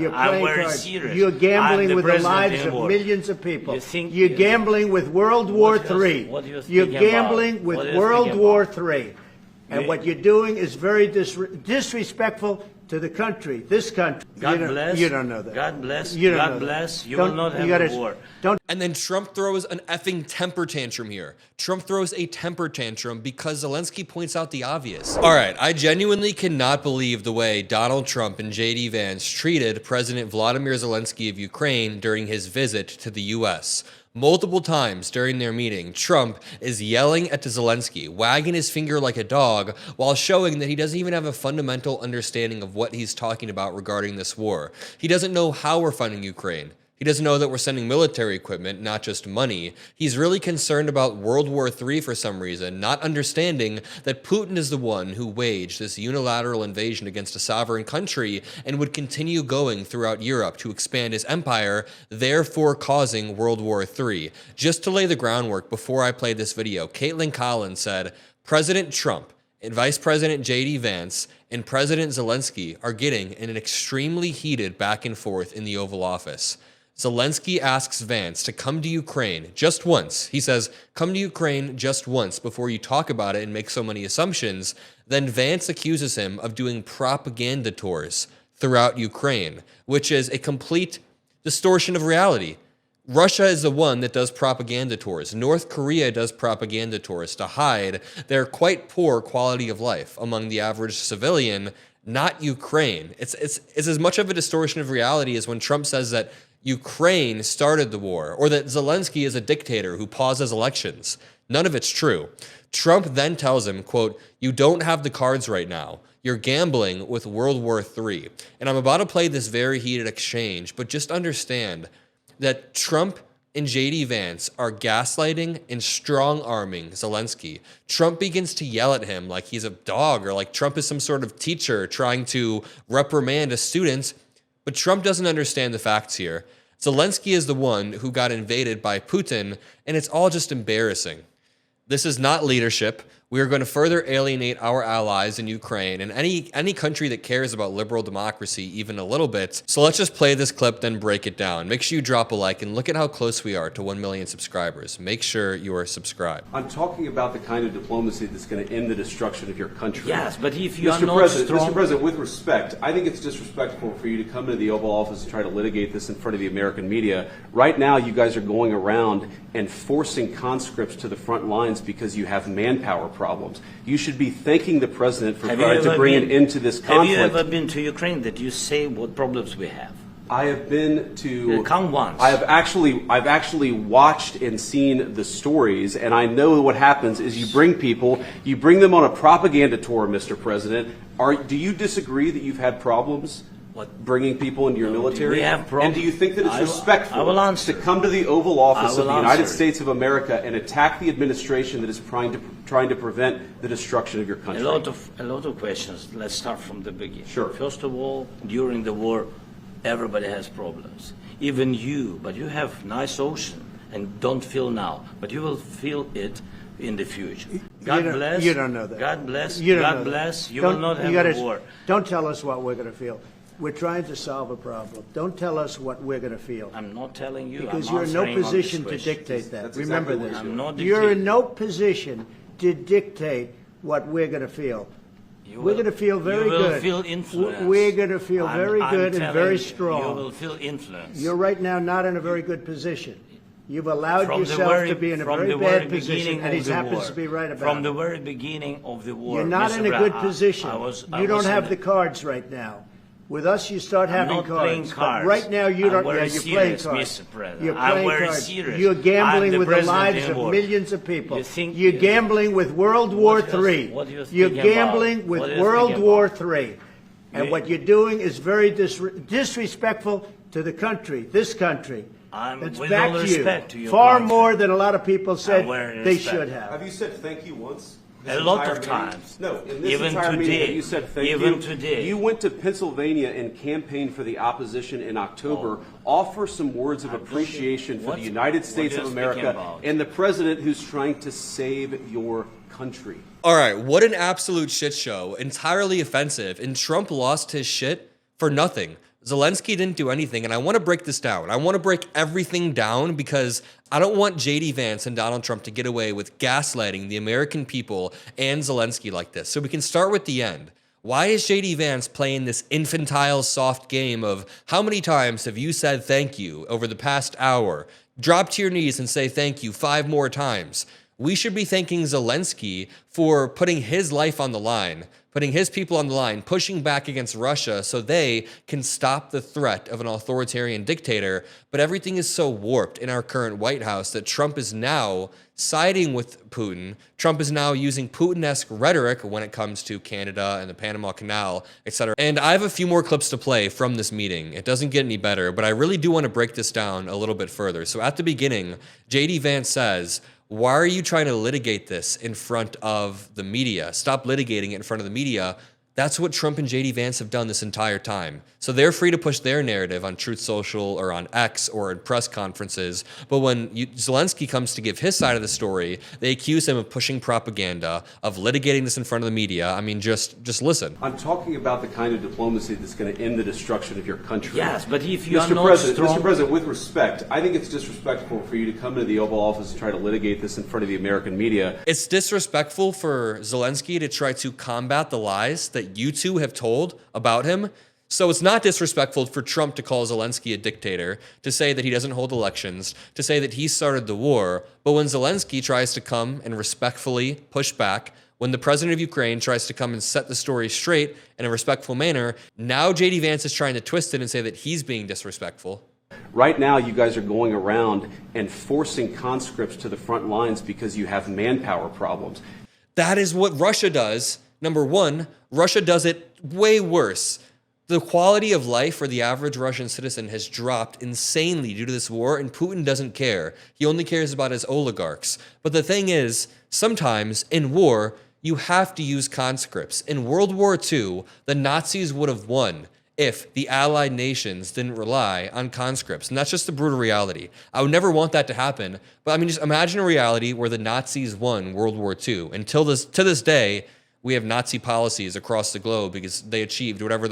You're I'm playing very cards. serious. You're gambling with the lives of anymore. millions of people. You're gambling with World War III. You're gambling with World War III. And what you're doing is very disrespectful to the country, this country. God bless. You don't know that. God bless. You don't God know bless. That. You will not have a war. And then Trump throws an effing temper tantrum here. Trump throws a temper tantrum because Zelenskyy points out the obvious. All right, I genuinely cannot believe the way Donald Trump and J.D. Vance treated President Vladimir Zelenskyy of Ukraine during his visit to the U.S. Multiple times during their meeting, Trump is yelling at Zelenskyy, wagging his finger like a dog, while showing that he doesn't even have a fundamental understanding of what he's talking about regarding this war. He doesn't know how we're funding Ukraine. He doesn't know that we're sending military equipment, not just money. He's really concerned about World War III for some reason, not understanding that Putin is the one who waged this unilateral invasion against a sovereign country and would continue going throughout Europe to expand his empire, therefore causing World War III. Just to lay the groundwork before I play this video, Caitlin Collins said, President Trump and Vice President J.D. Vance and President Zelenskyy are getting in an extremely heated back and forth in the Oval Office. Zelenskyy asks Vance to come to Ukraine just once. He says, come to Ukraine just once before you talk about it and make so many assumptions. Then Vance accuses him of doing propaganda tours throughout Ukraine, which is a complete distortion of reality. Russia is the one that does propaganda tours. North Korea does propaganda tours to hide their quite poor quality of life among the average civilian, not Ukraine. It's as much of a distortion of reality as when Trump says that Ukraine started the war, or that Zelenskyy is a dictator who pauses elections. None of it's true. Trump then tells him, quote, you don't have the cards right now. You're gambling with World War III. And I'm about to play this very heated exchange, but just understand that Trump and J.D. Vance are gaslighting and strong-arming Zelenskyy. Trump begins to yell at him like he's a dog, or like Trump is some sort of teacher trying to reprimand a student. But Trump doesn't understand the facts here. Zelenskyy is the one who got invaded by Putin, and it's all just embarrassing. This is not leadership. We are going to further alienate our allies in Ukraine and any country that cares about liberal democracy even a little bit. So let's just play this clip, then break it down. Make sure you drop a like and look at how close we are to 1 million subscribers. Make sure you are subscribed. I'm talking about the kind of diplomacy that's going to end the destruction of your country. Yes, but if you are Mr. not President, strong... Mr. President, with respect, I think it's disrespectful for you to come to the Oval Office and try to litigate this in front of the American media. Right now, you guys are going around and forcing conscripts to the front lines because you have manpower problems. You should be thanking the president for trying to bring an end to this conflict. Have you ever been to Ukraine that you say what problems we have? I have been to. Come once. I've actually watched and seen the stories, and I know what happens is you bring people, you bring them on a propaganda tour, Mr. President. Do you disagree that you've had problems? What? Bringing people into your military? We have problems. And do you think that it's respectful to come to the Oval Office of the United States of America and attack the administration that is trying to prevent the destruction of your country? A lot of questions. Let's start from the beginning. Sure. First of all, during the war, everybody has problems. Even you, but you have nice ocean and don't feel now, but you will feel it in the future. God bless. You don't know that. God bless. You don't God know bless. That. You will not have a war. Don't tell us what we're going to feel. We're trying to solve a problem. Don't tell us what we're going to feel. I'm not telling you. Because I'm you're in no answering position on to this dictate that. That's Remember exactly this. what I'm not You're in dictating. no position to dictate what we're going to feel. We're going to feel very good. You will feel influence. We're going to feel very good and very strong. You will feel influence. You're right now not in a very good position. You've allowed yourself to be in a very bad position, and he happens to be right about it. From the very beginning of the war, You're not Mr. in a good position. You don't have the in cards right now. With us, you start having not playing cards. cards. But right now, you don't. I'm Yeah, very you're playing serious, cards. Mr. President. You're I'm playing very cards. serious. You're gambling I'm the with the president lives of anymore. millions of people. You think- You're gambling with World War III. What are you You're thinking gambling about? with What are you World thinking War about? III. And what you're doing is very disrespectful to the country, this country. It's with back all to respect you. to your Far country. more than a lot of people said very they respect. should have. Have you said thank you once? A lot entire of meeting? times. No, in this Even entire meeting, today. have you said thank Even you? today. You went to Pennsylvania and campaigned for the opposition in October. Offer some words of appreciation for the United States of America and the president who's trying to save your country. All right, what an absolute shit show. Entirely offensive. And Trump lost his shit for nothing. Zelenskyy didn't do anything, and I want to break this down. I want to break everything down because I don't want JD Vance and Donald Trump to get away with gaslighting the American people and Zelenskyy like this. So we can start with the end. Why is JD Vance playing this infantile soft game of how many times have you said thank you over the past hour? Drop to your knees and say thank you 5 more times. We should be thanking Zelenskyy for putting his life on the line, putting his people on the line, pushing back against Russia so they can stop the threat of an authoritarian dictator. But everything is so warped in our current White House that Trump is now siding with Putin. Trump is now using Putin-esque rhetoric when it comes to Canada and the Panama Canal, etc. And I have a few more clips to play from this meeting. It doesn't get any better, but I really do want to break this down a little bit further. So at the beginning, JD Vance says, why are you trying to litigate this in front of the media? Stop litigating it in front of the media. That's what Trump and JD Vance have done this entire time. So they're free to push their narrative on Truth Social or on X or in press conferences. But when Zelenskyy comes to give his side of the story, they accuse him of pushing propaganda, of litigating this in front of the media. I mean, just listen. I'm talking about the kind of diplomacy that's going to end the destruction of your country. Yes, but if you are Mr. not President, strong... Mr. President, with respect, I think it's disrespectful for you to come into the Oval Office and try to litigate this in front of the American media. It's disrespectful for Zelenskyy to try to combat the lies that you two have told about him. So it's not disrespectful for Trump to call Zelenskyy a dictator, to say that he doesn't hold elections, to say that he started the war. But when Zelenskyy tries to come and respectfully push back, when the president of Ukraine tries to come and set the story straight in a respectful manner, now JD Vance is trying to twist it and say that he's being disrespectful. Right now, you guys are going around and forcing conscripts to the front lines because you have manpower problems. That is what Russia does. Number one, Russia does it way worse. The quality of life for the average Russian citizen has dropped insanely due to this war, and Putin doesn't care. He only cares about his oligarchs. But the thing is, sometimes in war, you have to use conscripts. In World War II, the Nazis would have won if the Allied nations didn't rely on conscripts. And that's just the brutal reality. I would never want that to happen. But I mean, just imagine a reality where the Nazis won World War II. To this day, we have Nazi policies across the globe because they achieved whatever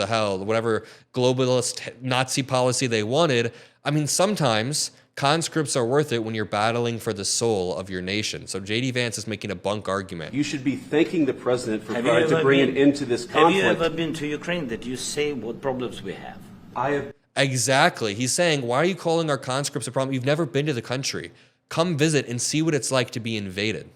globalist Nazi policy they wanted. I mean, sometimes conscripts are worth it when you're battling for the soul of your nation. So JD Vance is making a bunk argument. You should be thanking the president for trying to bring an end to this conflict. Have you ever been to Ukraine that you say what problems we have? I have. Exactly. He's saying, why are you calling our conscripts a problem? You've never been to the country. Come visit and see what it's like to be invaded.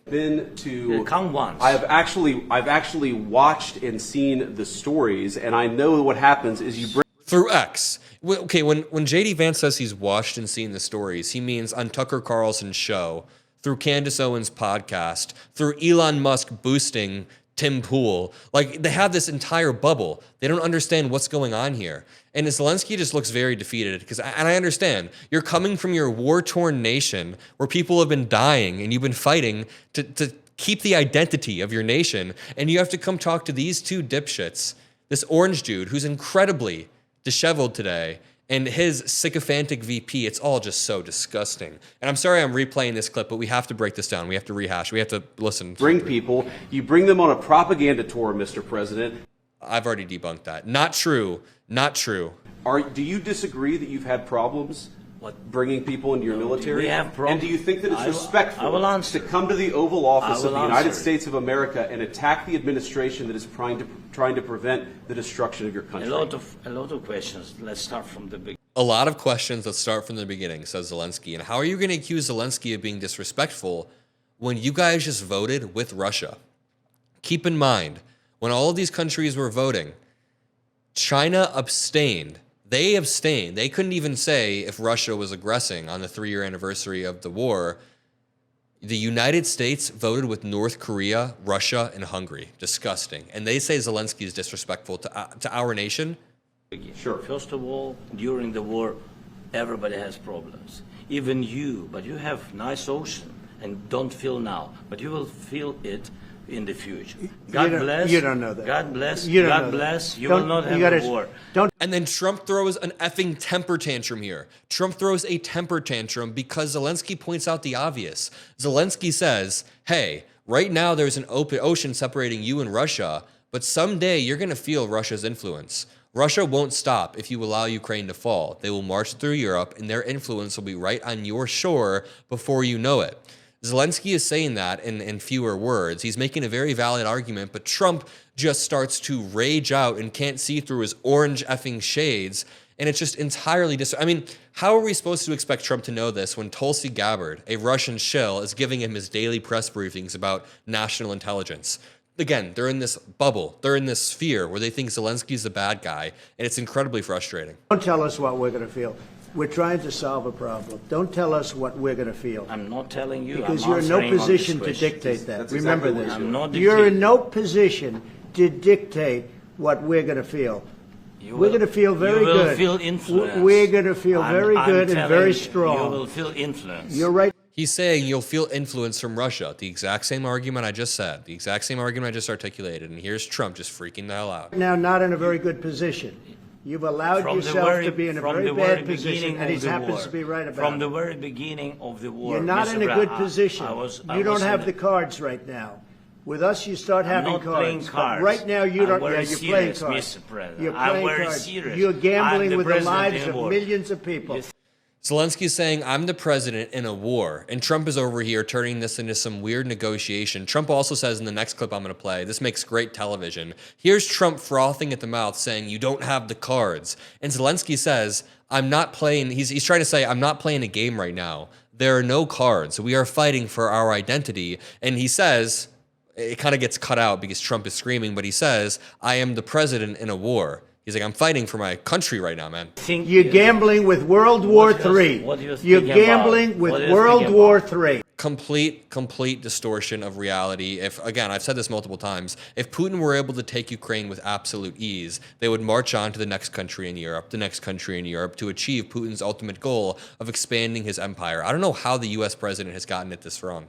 Come once. I've actually watched and seen the stories, and I know what happens is you bring through X. Okay, when JD Vance says he's watched and seen the stories, he means on Tucker Carlson's show, through Candace Owens' podcast, through Elon Musk boosting Tim Pool. Like, they have this entire bubble. They don't understand what's going on here. And Zelenskyy just looks very defeated, and I understand. You're coming from your war-torn nation where people have been dying and you've been fighting to keep the identity of your nation, and you have to come talk to these two dipshits, this orange dude who's incredibly disheveled today, and his sycophantic VP. It's all just so disgusting. And I'm sorry I'm replaying this clip, but we have to break this down. We have to rehash. We have to listen. You bring them on a propaganda tour, Mr. President. I've already debunked that. Not true. Not true. Do you disagree that you've had problems bringing people into your military? We have problems. And do you think that it's respectful to come to the Oval Office of the United States of America and attack the administration that is trying to prevent the destruction of your country? A lot of questions. Let's start from the beginning. A lot of questions. Let's start from the beginning, says Zelenskyy. And how are you going to accuse Zelenskyy of being disrespectful when you guys just voted with Russia? Keep in mind, when all of these countries were voting, China abstained. They abstained. They couldn't even say if Russia was aggressing on the 3-year anniversary of the war. The United States voted with North Korea, Russia, and Hungary. Disgusting. And they say Zelenskyy is disrespectful to our nation? Sure. First of all, during the war, everybody has problems. Even you, but you have nice ocean and don't feel now, but you will feel it in the future. God bless. You don't know that. God bless. You don't God know bless. That. You will not have a war. And then Trump throws an effing temper tantrum here. Trump throws a temper tantrum because Zelenskyy points out the obvious. Zelenskyy says, hey, right now there's an open ocean separating you and Russia, but someday you're going to feel Russia's influence. Russia won't stop if you allow Ukraine to fall. They will march through Europe, and their influence will be right on your shore before you know it. Zelenskyy is saying that in fewer words. He's making a very valid argument, but Trump just starts to rage out and can't see through his orange effing shades. And it's just entirely I mean, how are we supposed to expect Trump to know this when Tulsi Gabbard, a Russian shill, is giving him his daily press briefings about national intelligence? Again, they're in this bubble. They're in this sphere where they think Zelensky's the bad guy, and it's incredibly frustrating. Don't tell us what we're going to feel. We're trying to solve a problem. Don't tell us what we're going to feel. I'm not telling you. Because I'm you're in no answering on position this to question. dictate that. That's Remember exactly this. I'm not You're in dictating. no position to dictate what we're going to feel. You We're will- going to feel very you will good. Feel influenced. We're going to feel very I'm good and telling very you, strong. You will feel influence. You're right. He's saying you'll feel influence from Russia. The exact same argument I just said. The exact same argument I just articulated. And here's Trump just freaking the hell out. Now, not in a very good position. You've allowed From the yourself very- to be in a from very the bad very position, beginning and he of the happens war. to be right about From it. the very beginning of the war. You're not Mr. in a Brown, good position. I was You don't have in the cards right now. With us, you start I'm having not cards. playing But cards. right now, you I'm don't. Yeah, very you're playing serious, cards. Mr. President. You're I'm playing very cards. serious. You're I'm gambling the with the president lives in of war. millions of people. Zelensky's saying, I'm the president in a war. And Trump is over here turning this into some weird negotiation. Trump also says in the next clip I'm going to play, this makes great television. Here's Trump frothing at the mouth saying, you don't have the cards. And Zelenskyy says, I'm not playing, he's trying to say, I'm not playing a game right now. There are no cards. We are fighting for our identity. And he says, it kind of gets cut out because Trump is screaming, but he says, I am the president in a war. He's like, I'm fighting for my country right now, man. You're gambling with World War III. what do you You're think gambling about? with What do you World think War about? III. Complete distortion of reality. If, again, I've said this multiple times, if Putin were able to take Ukraine with absolute ease, they would march on to the next country in Europe, to achieve Putin's ultimate goal of expanding his empire. I don't know how the U.S. president has gotten it this wrong.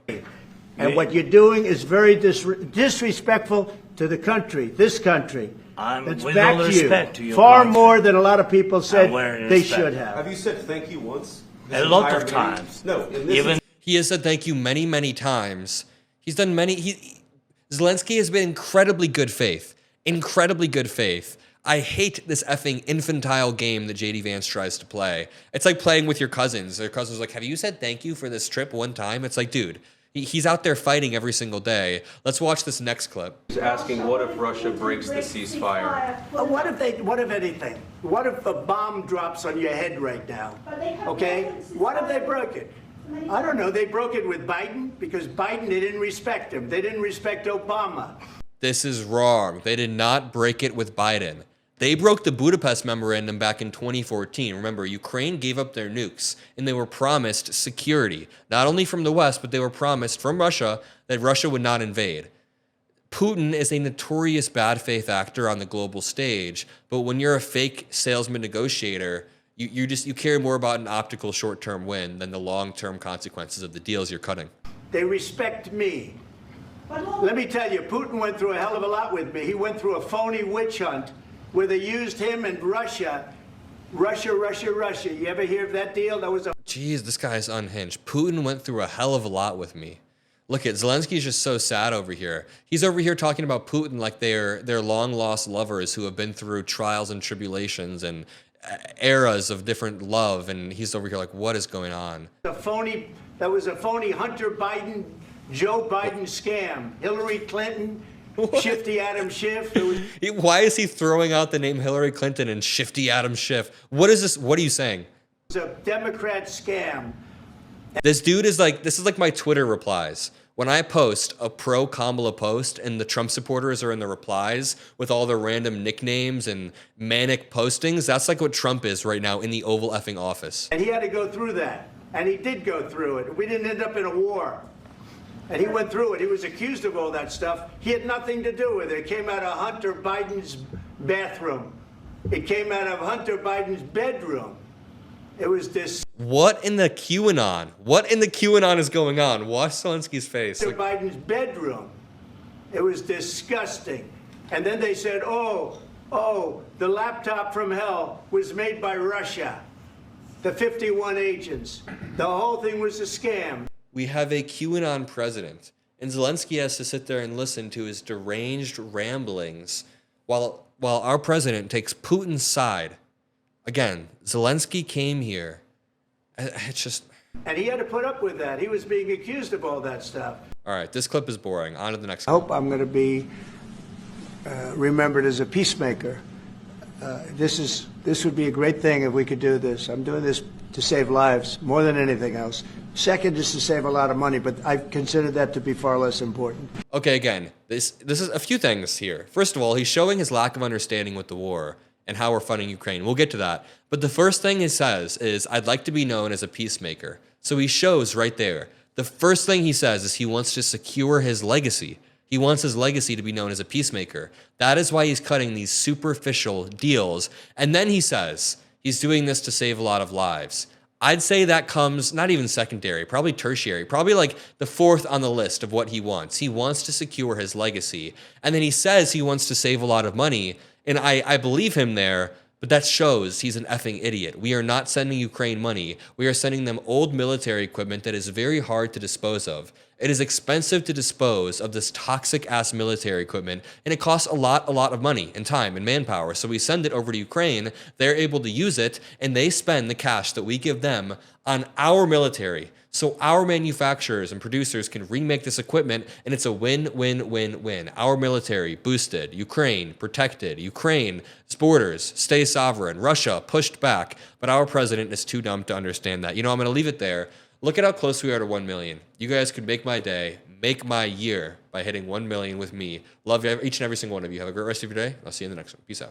And what you're doing is very disrespectful to the country, this country. That's with back all to you. respect to your Far country. more than a lot of people said very they respect. should Have have. you said thank you once? A This lot entire of meeting? times. No. In this Even He has said thank you many, many times. He's done many. Zelenskyy has been incredibly good faith. Incredibly good faith. I hate this effing infantile game that JD Vance tries to play. It's like playing with your cousins. Their cousin's like, have you said thank you for this trip one time? It's like, dude, he's out there fighting every single day. Let's watch this next clip. He's asking, what if Russia breaks the ceasefire? What if anything? What if a bomb drops on your head right now? Okay? What if they broke it? I don't know. They broke it with Biden because Biden, they didn't respect him. They didn't respect Obama. This is wrong. They did not break it with Biden. They broke the Budapest Memorandum back in 2014. Remember, Ukraine gave up their nukes, and they were promised security, not only from the West, but they were promised from Russia that Russia would not invade. Putin is a notorious bad faith actor on the global stage, but when you're a fake salesman negotiator, you care more about an optical short-term win than the long-term consequences of the deals you're cutting. They respect me. Let me tell you, Putin went through a hell of a lot with me. He went through a phony witch hunt where they used him and Russia. You ever hear of that deal? That was a... Jeez, this guy's unhinged. Putin went through a hell of a lot with me. Look at Zelensky's just so sad over here. He's over here talking about Putin like they're long-lost lovers who have been through trials and tribulations and eras of different love, and he's over here like, what is going on? That was a phony Hunter Biden, Joe Biden scam. Hillary Clinton, Shifty Adam Schiff. Why is he throwing out the name Hillary Clinton and Shifty Adam Schiff? What is this? What are you saying? It was a Democrat scam. This dude is like, this is like my Twitter replies. When I post a pro-Kamala post and the Trump supporters are in the replies with all their random nicknames and manic postings, that's like what Trump is right now in the Oval effing office. And he had to go through that. And he did go through it. We didn't end up in a war. And he went through it. He was accused of all that stuff. He had nothing to do with it. It came out of Hunter Biden's bathroom. It came out of Hunter Biden's bedroom. It was this... What in the QAnon? What in the QAnon is going on? Watch Zelensky's face. Hunter Biden's bedroom. It was disgusting. And then they said, oh, the laptop from hell was made by Russia. The 51 agents. The whole thing was a scam. We have a QAnon president, and Zelenskyy has to sit there and listen to his deranged ramblings while our president takes Putin's side. Again, Zelenskyy came here. It's just... And he had to put up with that. He was being accused of all that stuff. All right, this clip is boring. On to the next I one. hope I'm going to be remembered as a peacemaker. This would be a great thing if we could do this. I'm doing this to save lives more than anything else. Second is to save a lot of money, but I consider that to be far less important. Okay, again, this is a few things here. First of all, he's showing his lack of understanding with the war and how we're funding Ukraine. We'll get to that. But the first thing he says is, I'd like to be known as a peacemaker. So he shows right there. The first thing he says is he wants to secure his legacy. He wants his legacy to be known as a peacemaker. That is why he's cutting these superficial deals. And then he says he's doing this to save a lot of lives. I'd say that comes not even secondary, probably tertiary, probably like the fourth on the list of what he wants. He wants to secure his legacy. And then he says he wants to save a lot of money. And I believe him there, but that shows he's an effing idiot. We are not sending Ukraine money. We are sending them old military equipment that is very hard to dispose of. It is expensive to dispose of this toxic-ass military equipment, and it costs a lot of money and time and manpower. So we send it over to Ukraine, they're able to use it, and they spend the cash that we give them on our military. So our manufacturers and producers can remake this equipment, and it's a win-win-win-win. Our military boosted, Ukraine protected, Ukraine's borders stay sovereign, Russia pushed back, but our president is too dumb to understand that. You know, I'm going to leave it there. Look at how close we are to 1 million. You guys could make my day, make my year by hitting 1 million with me. Love each and every single one of you. Have a great rest of your day. I'll see you in the next one. Peace out.